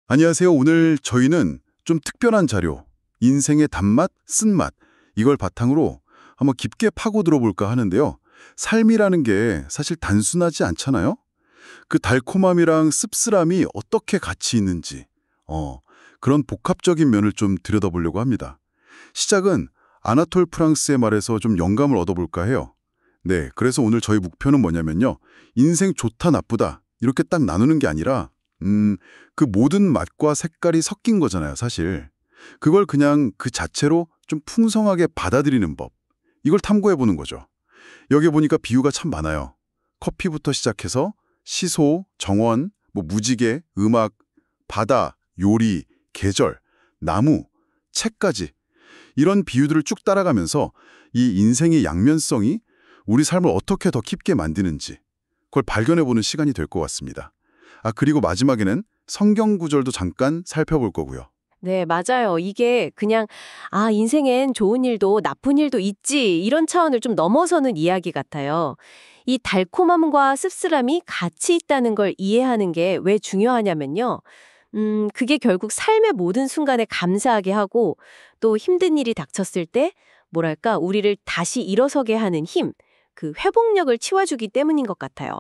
안녕하세요. 오늘 저희는 좀 특별한 자료, 인생의 단맛, 쓴맛, 이걸 바탕으로 한번 깊게 파고 들어볼까 하는데요. 삶이라는 게 사실 단순하지 않잖아요? 그 달콤함이랑 씁쓸함이 어떻게 같이 있는지, 그런 복합적인 면을 좀 들여다보려고 합니다. 시작은 아나톨 프랑스의 말에서 좀 영감을 얻어볼까 해요. 네, 그래서 오늘 저희 목표는 뭐냐면요. 인생 좋다, 나쁘다, 이렇게 딱 나누는 게 아니라 그 모든 맛과 색깔이 섞인 거잖아요, 사실. 그걸 그냥 그 자체로 좀 풍성하게 받아들이는 법. 이걸 탐구해보는 거죠. 여기 보니까 비유가 참 많아요. 커피부터 시작해서 시소, 정원, 무지개, 음악, 바다, 요리, 계절, 나무, 책까지. 이런 비유들을 쭉 따라가면서 이 인생의 양면성이 우리 삶을 어떻게 더 깊게 만드는지 그걸 발견해보는 시간이 될 것 같습니다. 그리고 마지막에는 성경 구절도 잠깐 살펴볼 거고요. 네, 맞아요. 이게 그냥, 인생엔 좋은 일도 나쁜 일도 있지, 이런 차원을 좀 넘어서는 이야기 같아요. 이 달콤함과 씁쓸함이 같이 있다는 걸 이해하는 게 왜 중요하냐면요. 그게 결국 삶의 모든 순간에 감사하게 하고, 또 힘든 일이 닥쳤을 때, 뭐랄까, 우리를 다시 일어서게 하는 힘, 그 회복력을 치워주기 때문인 것 같아요.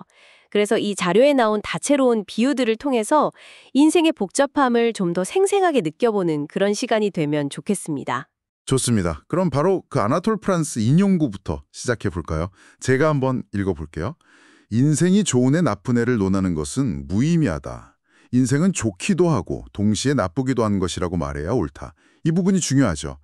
그래서 이 자료에 나온 다채로운 비유들을 통해서 인생의 복잡함을 좀 더 생생하게 느껴보는 그런 시간이 되면 좋겠습니다. 좋습니다. 그럼 바로 그 아나톨 프랑스 인용구부터 시작해 볼까요? 제가 한번 읽어볼게요. 인생이 좋은 애 나쁜 애를 논하는 것은 무의미하다. 인생은 좋기도 하고 동시에 나쁘기도 한 것이라고 말해야 옳다. 이 부분이 중요하죠.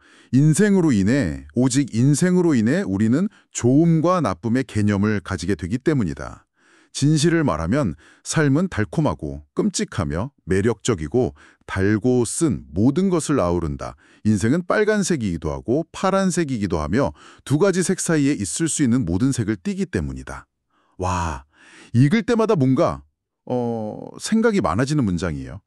오직 인생으로 인해 우리는 좋음과 나쁨의 개념을 가지게 되기 때문이다. 진실을 말하면 삶은 달콤하고 끔찍하며 매력적이고 달고 쓴 모든 것을 아우른다. 인생은 빨간색이기도 하고 파란색이기도 하며 두 가지 색 사이에 있을 수 있는 모든 색을 띠기 때문이다. 와, 읽을 때마다 뭔가 생각이 많아지는 문장이에요.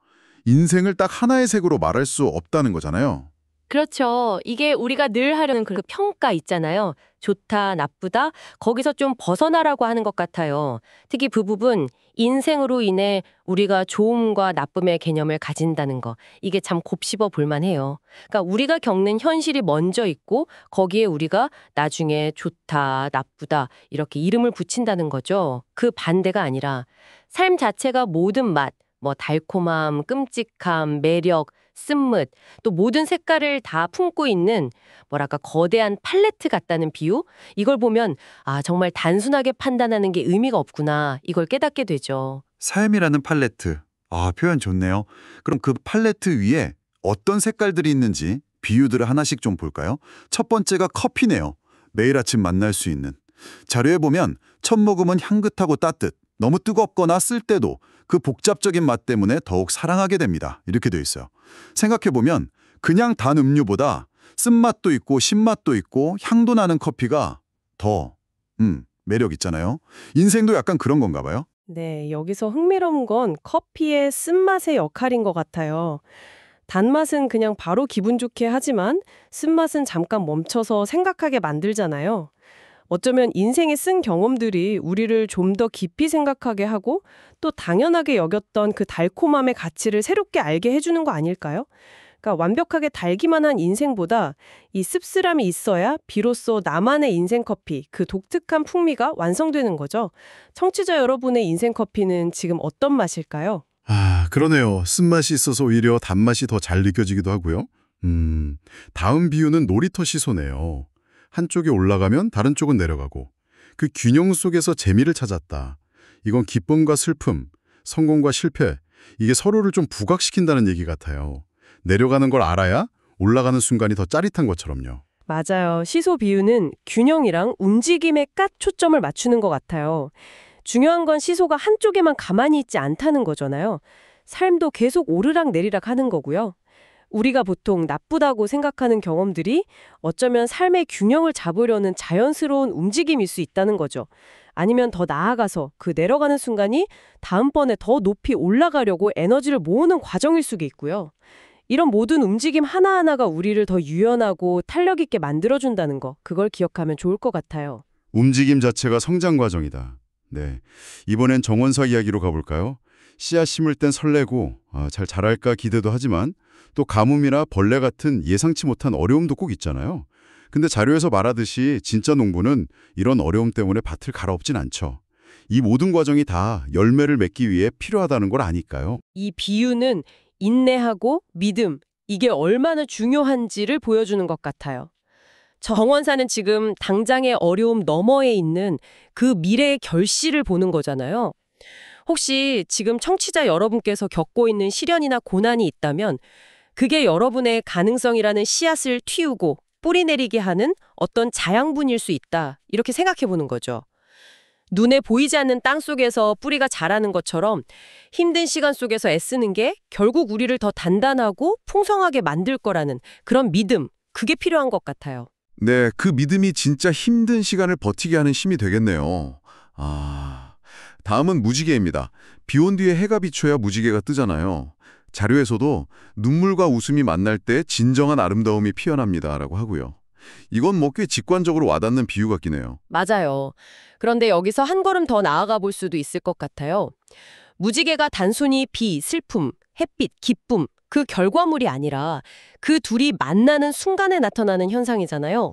인생을 딱 하나의 색으로 말할 수 없다는 거잖아요. 그렇죠. 이게 우리가 늘 하려는 그 평가 있잖아요. 좋다, 나쁘다. 거기서 좀 벗어나라고 하는 것 같아요. 특히 그 부분, 인생으로 인해 우리가 좋음과 나쁨의 개념을 가진다는 거. 이게 참 곱씹어 볼 만해요. 그러니까 우리가 겪는 현실이 먼저 있고 거기에 우리가 나중에 좋다, 나쁘다 이렇게 이름을 붙인다는 거죠. 그 반대가 아니라 삶 자체가 모든 맛, 달콤함, 끔찍함, 매력, 쓴맛, 또 모든 색깔을 다 품고 있는 거대한 팔레트 같다는 비유? 이걸 보면 정말 단순하게 판단하는 게 의미가 없구나. 이걸 깨닫게 되죠. 삶이라는 팔레트. 표현 좋네요. 그럼 그 팔레트 위에 어떤 색깔들이 있는지 비유들을 하나씩 좀 볼까요? 첫 번째가 커피네요. 매일 아침 만날 수 있는. 자료에 보면 첫 모금은 향긋하고 따뜻, 너무 뜨겁거나 쓸 때도 그 복잡적인 맛 때문에 더욱 사랑하게 됩니다. 이렇게 돼 있어요. 생각해보면 그냥 단 음료보다 쓴맛도 있고 신맛도 있고 향도 나는 커피가 더 매력 있잖아요. 인생도 약간 그런 건가 봐요. 네, 여기서 흥미로운 건 커피의 쓴맛의 역할인 것 같아요. 단맛은 그냥 바로 기분 좋게 하지만 쓴맛은 잠깐 멈춰서 생각하게 만들잖아요. 어쩌면 인생의 쓴 경험들이 우리를 좀 더 깊이 생각하게 하고 또 당연하게 여겼던 그 달콤함의 가치를 새롭게 알게 해주는 거 아닐까요? 그러니까 완벽하게 달기만 한 인생보다 이 씁쓸함이 있어야 비로소 나만의 인생 커피, 그 독특한 풍미가 완성되는 거죠. 청취자 여러분의 인생 커피는 지금 어떤 맛일까요? 그러네요. 쓴맛이 있어서 오히려 단맛이 더 잘 느껴지기도 하고요. 다음 비유는 놀이터 시소네요. 한쪽이 올라가면 다른 쪽은 내려가고 그 균형 속에서 재미를 찾았다. 이건 기쁨과 슬픔, 성공과 실패, 이게 서로를 좀 부각시킨다는 얘기 같아요. 내려가는 걸 알아야 올라가는 순간이 더 짜릿한 것처럼요. 맞아요. 시소 비유는 균형이랑 움직임에 딱 초점을 맞추는 것 같아요. 중요한 건 시소가 한쪽에만 가만히 있지 않다는 거잖아요. 삶도 계속 오르락 내리락 하는 거고요. 우리가 보통 나쁘다고 생각하는 경험들이 어쩌면 삶의 균형을 잡으려는 자연스러운 움직임일 수 있다는 거죠. 아니면 더 나아가서 그 내려가는 순간이 다음번에 더 높이 올라가려고 에너지를 모으는 과정일 수도 있고요. 이런 모든 움직임 하나하나가 우리를 더 유연하고 탄력 있게 만들어준다는 거, 그걸 기억하면 좋을 것 같아요. 움직임 자체가 성장 과정이다. 네, 이번엔 정원사 이야기로 가볼까요? 씨앗 심을 땐 설레고 잘 자랄까 기대도 하지만 또 가뭄이나 벌레 같은 예상치 못한 어려움도 꼭 있잖아요. 근데 자료에서 말하듯이 진짜 농부는 이런 어려움 때문에 밭을 갈아엎진 않죠. 이 모든 과정이 다 열매를 맺기 위해 필요하다는 걸 아니까요. 이 비유는 인내하고 믿음, 이게 얼마나 중요한지를 보여주는 것 같아요. 정원사는 지금 당장의 어려움 너머에 있는 그 미래의 결실을 보는 거잖아요. 혹시 지금 청취자 여러분께서 겪고 있는 시련이나 고난이 있다면 그게 여러분의 가능성이라는 씨앗을 틔우고 뿌리내리게 하는 어떤 자양분일 수 있다. 이렇게 생각해 보는 거죠. 눈에 보이지 않는 땅 속에서 뿌리가 자라는 것처럼 힘든 시간 속에서 애쓰는 게 결국 우리를 더 단단하고 풍성하게 만들 거라는 그런 믿음, 그게 필요한 것 같아요. 네, 그 믿음이 진짜 힘든 시간을 버티게 하는 힘이 되겠네요. 다음은 무지개입니다. 비 온 뒤에 해가 비춰야 무지개가 뜨잖아요. 자료에서도 눈물과 웃음이 만날 때 진정한 아름다움이 피어납니다라고 하고요. 이건 뭐 꽤 직관적으로 와닿는 비유 같긴 해요. 맞아요. 그런데 여기서 한 걸음 더 나아가 볼 수도 있을 것 같아요. 무지개가 단순히 비, 슬픔, 햇빛, 기쁨, 그 결과물이 아니라 그 둘이 만나는 순간에 나타나는 현상이잖아요.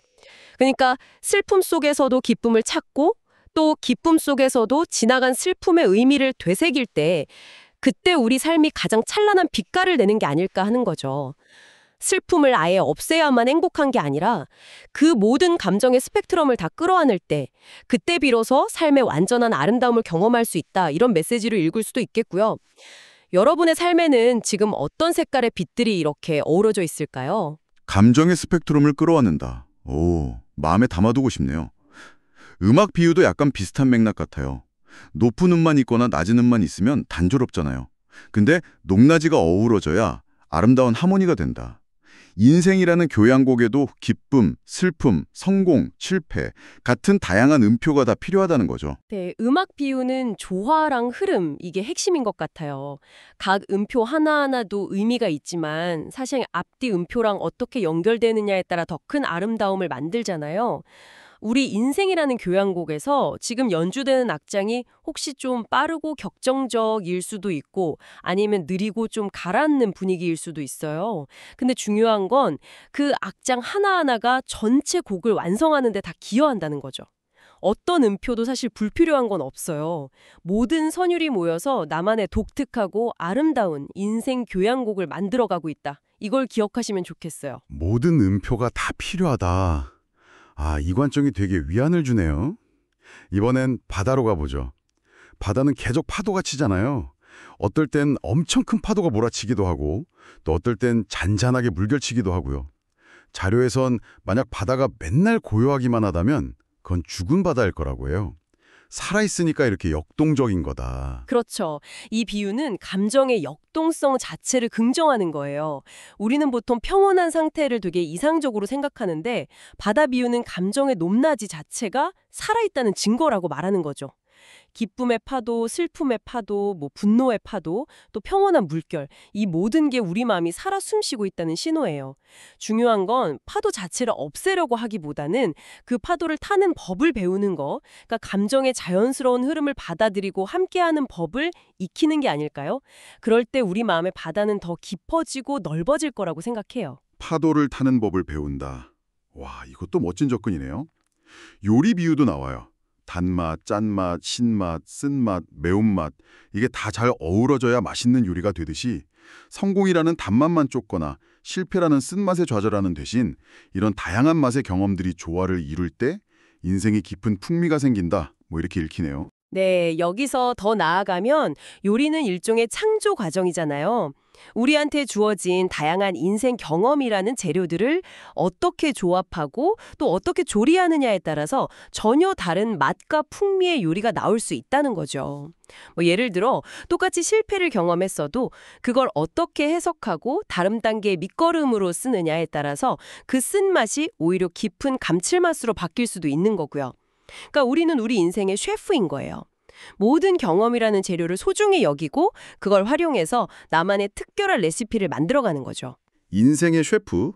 그러니까 슬픔 속에서도 기쁨을 찾고 또 기쁨 속에서도 지나간 슬픔의 의미를 되새길 때 그때 우리 삶이 가장 찬란한 빛깔을 내는 게 아닐까 하는 거죠. 슬픔을 아예 없애야만 행복한 게 아니라 그 모든 감정의 스펙트럼을 다 끌어안을 때 그때 비로소 삶의 완전한 아름다움을 경험할 수 있다. 이런 메시지로 읽을 수도 있겠고요. 여러분의 삶에는 지금 어떤 색깔의 빛들이 이렇게 어우러져 있을까요? 감정의 스펙트럼을 끌어안는다. 오, 마음에 담아두고 싶네요. 음악 비유도 약간 비슷한 맥락 같아요. 높은 음만 있거나 낮은 음만 있으면 단조롭잖아요. 근데 높낮이가 어우러져야 아름다운 하모니가 된다. 인생이라는 교향곡에도 기쁨, 슬픔, 성공, 실패 같은 다양한 음표가 다 필요하다는 거죠. 네, 음악 비유는 조화랑 흐름, 이게 핵심인 것 같아요. 각 음표 하나하나도 의미가 있지만 사실 앞뒤 음표랑 어떻게 연결되느냐에 따라 더 큰 아름다움을 만들잖아요. 우리 인생이라는 교향곡에서 지금 연주되는 악장이 혹시 좀 빠르고 격정적일 수도 있고 아니면 느리고 좀 가라앉는 분위기일 수도 있어요. 근데 중요한 건 그 악장 하나하나가 전체 곡을 완성하는 데 다 기여한다는 거죠. 어떤 음표도 사실 불필요한 건 없어요. 모든 선율이 모여서 나만의 독특하고 아름다운 인생 교향곡을 만들어가고 있다. 이걸 기억하시면 좋겠어요. 모든 음표가 다 필요하다. 이 관점이 되게 위안을 주네요. 이번엔 바다로 가보죠. 바다는 계속 파도가 치잖아요. 어떨 땐 엄청 큰 파도가 몰아치기도 하고 또 어떨 땐 잔잔하게 물결치기도 하고요. 자료에선 만약 바다가 맨날 고요하기만 하다면 그건 죽은 바다일 거라고 해요. 살아있으니까 이렇게 역동적인 거다. 그렇죠. 이 비유는 감정의 역동성 자체를 긍정하는 거예요. 우리는 보통 평온한 상태를 되게 이상적으로 생각하는데 바다 비유는 감정의 높낮이 자체가 살아있다는 증거라고 말하는 거죠. 기쁨의 파도, 슬픔의 파도, 분노의 파도, 또 평온한 물결, 이 모든 게 우리 마음이 살아 숨쉬고 있다는 신호예요. 중요한 건 파도 자체를 없애려고 하기보다는 그 파도를 타는 법을 배우는 거, 그러니까 감정의 자연스러운 흐름을 받아들이고 함께하는 법을 익히는 게 아닐까요? 그럴 때 우리 마음의 바다는 더 깊어지고 넓어질 거라고 생각해요. 파도를 타는 법을 배운다. 와, 이것도 멋진 접근이네요. 요리 비유도 나와요. 단맛, 짠맛, 신맛, 쓴맛, 매운맛 이게 다 잘 어우러져야 맛있는 요리가 되듯이 성공이라는 단맛만 쫓거나 실패라는 쓴맛에 좌절하는 대신 이런 다양한 맛의 경험들이 조화를 이룰 때 인생이 깊은 풍미가 생긴다. 이렇게 읽히네요. 네, 여기서 더 나아가면 요리는 일종의 창조 과정이잖아요. 우리한테 주어진 다양한 인생 경험이라는 재료들을 어떻게 조합하고 또 어떻게 조리하느냐에 따라서 전혀 다른 맛과 풍미의 요리가 나올 수 있다는 거죠. 예를 들어 똑같이 실패를 경험했어도 그걸 어떻게 해석하고 다른 단계의 밑거름으로 쓰느냐에 따라서 그 쓴맛이 오히려 깊은 감칠맛으로 바뀔 수도 있는 거고요. 그러니까 우리는 우리 인생의 셰프인 거예요. 모든 경험이라는 재료를 소중히 여기고 그걸 활용해서 나만의 특별한 레시피를 만들어가는 거죠. 인생의 셰프,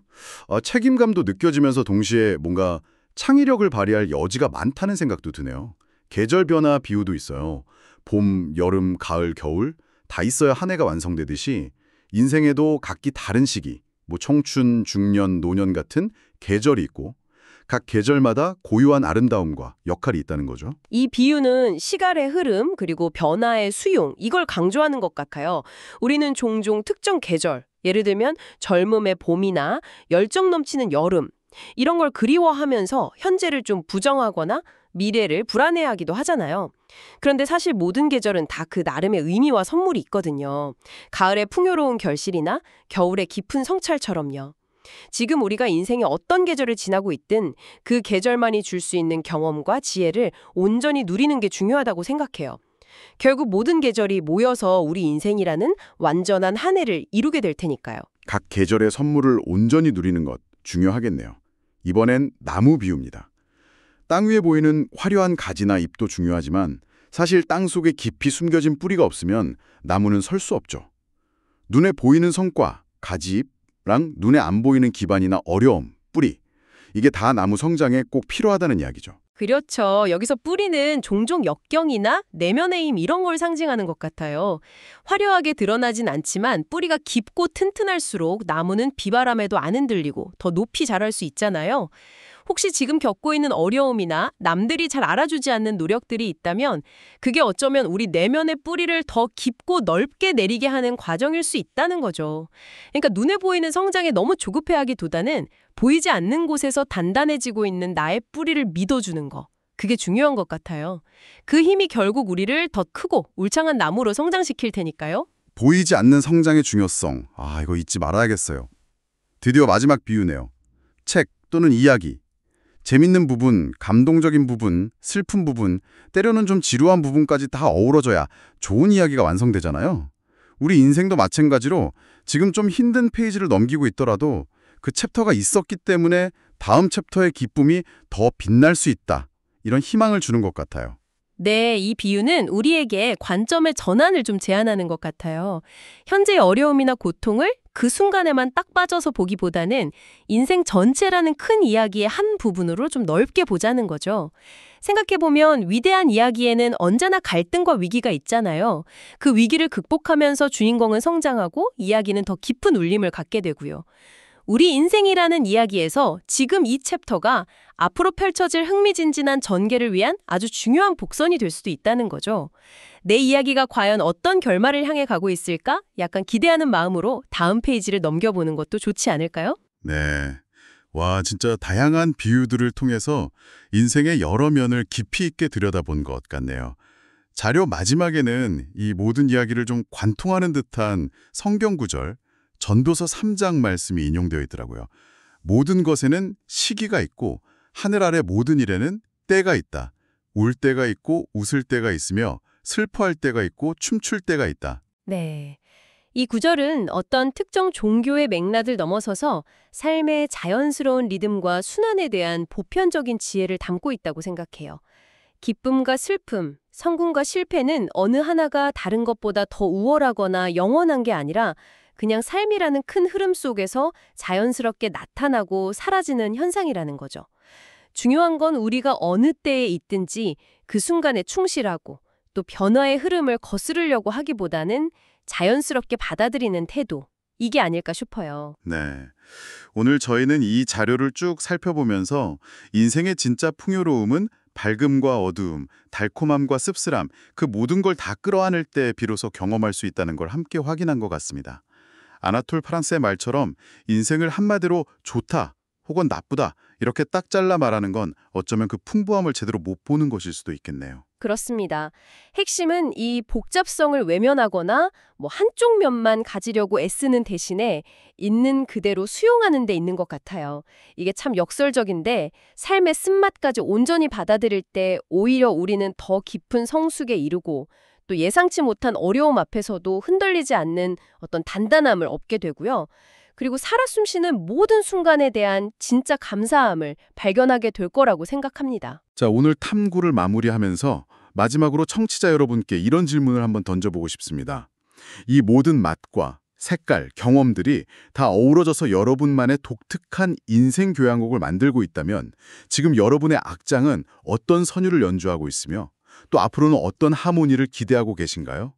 책임감도 느껴지면서 동시에 뭔가 창의력을 발휘할 여지가 많다는 생각도 드네요. 계절 변화 비유도 있어요. 봄, 여름, 가을, 겨울 다 있어야 한 해가 완성되듯이 인생에도 각기 다른 시기, 뭐 청춘, 중년, 노년 같은 계절이 있고 각 계절마다 고유한 아름다움과 역할이 있다는 거죠. 이 비유는 시간의 흐름 그리고 변화의 수용 이걸 강조하는 것 같아요. 우리는 종종 특정 계절, 예를 들면 젊음의 봄이나 열정 넘치는 여름 이런 걸 그리워하면서 현재를 좀 부정하거나 미래를 불안해하기도 하잖아요. 그런데 사실 모든 계절은 다 그 나름의 의미와 선물이 있거든요. 가을의 풍요로운 결실이나 겨울의 깊은 성찰처럼요. 지금 우리가 인생의 어떤 계절을 지나고 있든 그 계절만이 줄 수 있는 경험과 지혜를 온전히 누리는 게 중요하다고 생각해요. 결국 모든 계절이 모여서 우리 인생이라는 완전한 한 해를 이루게 될 테니까요. 각 계절의 선물을 온전히 누리는 것 중요하겠네요. 이번엔 나무 비유입니다. 땅 위에 보이는 화려한 가지나 잎도 중요하지만 사실 땅 속에 깊이 숨겨진 뿌리가 없으면 나무는 설 수 없죠. 눈에 보이는 성과, 가지잎랑 눈에 안 보이는 기반이나 어려움, 뿌리 이게 다 나무 성장에 꼭 필요하다는 이야기죠. 그렇죠. 여기서 뿌리는 종종 역경이나 내면의 힘 이런 걸 상징하는 것 같아요. 화려하게 드러나진 않지만 뿌리가 깊고 튼튼할수록 나무는 비바람에도 안 흔들리고 더 높이 자랄 수 있잖아요. 혹시 지금 겪고 있는 어려움이나 남들이 잘 알아주지 않는 노력들이 있다면 그게 어쩌면 우리 내면의 뿌리를 더 깊고 넓게 내리게 하는 과정일 수 있다는 거죠. 그러니까 눈에 보이는 성장에 너무 조급해하기보다는 보이지 않는 곳에서 단단해지고 있는 나의 뿌리를 믿어주는 거. 그게 중요한 것 같아요. 그 힘이 결국 우리를 더 크고 울창한 나무로 성장시킬 테니까요. 보이지 않는 성장의 중요성. 이거 잊지 말아야겠어요. 드디어 마지막 비유네요. 책 또는 이야기. 재밌는 부분, 감동적인 부분, 슬픈 부분, 때로는 좀 지루한 부분까지 다 어우러져야 좋은 이야기가 완성되잖아요. 우리 인생도 마찬가지로 지금 좀 힘든 페이지를 넘기고 있더라도 그 챕터가 있었기 때문에 다음 챕터의 기쁨이 더 빛날 수 있다. 이런 희망을 주는 것 같아요. 네, 이 비유는 우리에게 관점의 전환을 좀 제안하는 것 같아요. 현재의 어려움이나 고통을 그 순간에만 딱 빠져서 보기보다는 인생 전체라는 큰 이야기의 한 부분으로 좀 넓게 보자는 거죠. 생각해보면 위대한 이야기에는 언제나 갈등과 위기가 있잖아요. 그 위기를 극복하면서 주인공은 성장하고 이야기는 더 깊은 울림을 갖게 되고요. 우리 인생이라는 이야기에서 지금 이 챕터가 앞으로 펼쳐질 흥미진진한 전개를 위한 아주 중요한 복선이 될 수도 있다는 거죠. 내 이야기가 과연 어떤 결말을 향해 가고 있을까? 약간 기대하는 마음으로 다음 페이지를 넘겨보는 것도 좋지 않을까요? 네. 와, 진짜 다양한 비유들을 통해서 인생의 여러 면을 깊이 있게 들여다본 것 같네요. 자료 마지막에는 이 모든 이야기를 좀 관통하는 듯한 성경 구절, 전도서 3장 말씀이 인용되어 있더라고요. 모든 것에는 시기가 있고 하늘 아래 모든 일에는 때가 있다. 울 때가 있고 웃을 때가 있으며 슬퍼할 때가 있고 춤출 때가 있다. 네. 이 구절은 어떤 특정 종교의 맥락을 넘어서서 삶의 자연스러운 리듬과 순환에 대한 보편적인 지혜를 담고 있다고 생각해요. 기쁨과 슬픔, 성공과 실패는 어느 하나가 다른 것보다 더 우월하거나 영원한 게 아니라 그냥 삶이라는 큰 흐름 속에서 자연스럽게 나타나고 사라지는 현상이라는 거죠. 중요한 건 우리가 어느 때에 있든지 그 순간에 충실하고 또 변화의 흐름을 거스르려고 하기보다는 자연스럽게 받아들이는 태도, 이게 아닐까 싶어요. 네. 오늘 저희는 이 자료를 쭉 살펴보면서 인생의 진짜 풍요로움은 밝음과 어두움, 달콤함과 씁쓸함, 그 모든 걸 다 끌어안을 때 비로소 경험할 수 있다는 걸 함께 확인한 것 같습니다. 아나톨 프란스의 말처럼 인생을 한마디로 좋다 혹은 나쁘다 이렇게 딱 잘라 말하는 건 어쩌면 그 풍부함을 제대로 못 보는 것일 수도 있겠네요. 그렇습니다. 핵심은 이 복잡성을 외면하거나 한쪽 면만 가지려고 애쓰는 대신에 있는 그대로 수용하는 데 있는 것 같아요. 이게 참 역설적인데 삶의 쓴맛까지 온전히 받아들일 때 오히려 우리는 더 깊은 성숙에 이르고 또 예상치 못한 어려움 앞에서도 흔들리지 않는 어떤 단단함을 얻게 되고요. 그리고 살아 숨쉬는 모든 순간에 대한 진짜 감사함을 발견하게 될 거라고 생각합니다. 자, 오늘 탐구를 마무리하면서 마지막으로 청취자 여러분께 이런 질문을 한번 던져보고 싶습니다. 이 모든 맛과 색깔, 경험들이 다 어우러져서 여러분만의 독특한 인생 교향곡을 만들고 있다면 지금 여러분의 악장은 어떤 선율을 연주하고 있으며 또 앞으로는 어떤 하모니를 기대하고 계신가요?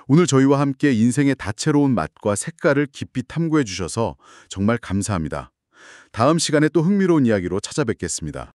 오늘 저희와 함께 인생의 다채로운 맛과 색깔을 깊이 탐구해 주셔서 정말 감사합니다. 다음 시간에 또 흥미로운 이야기로 찾아뵙겠습니다.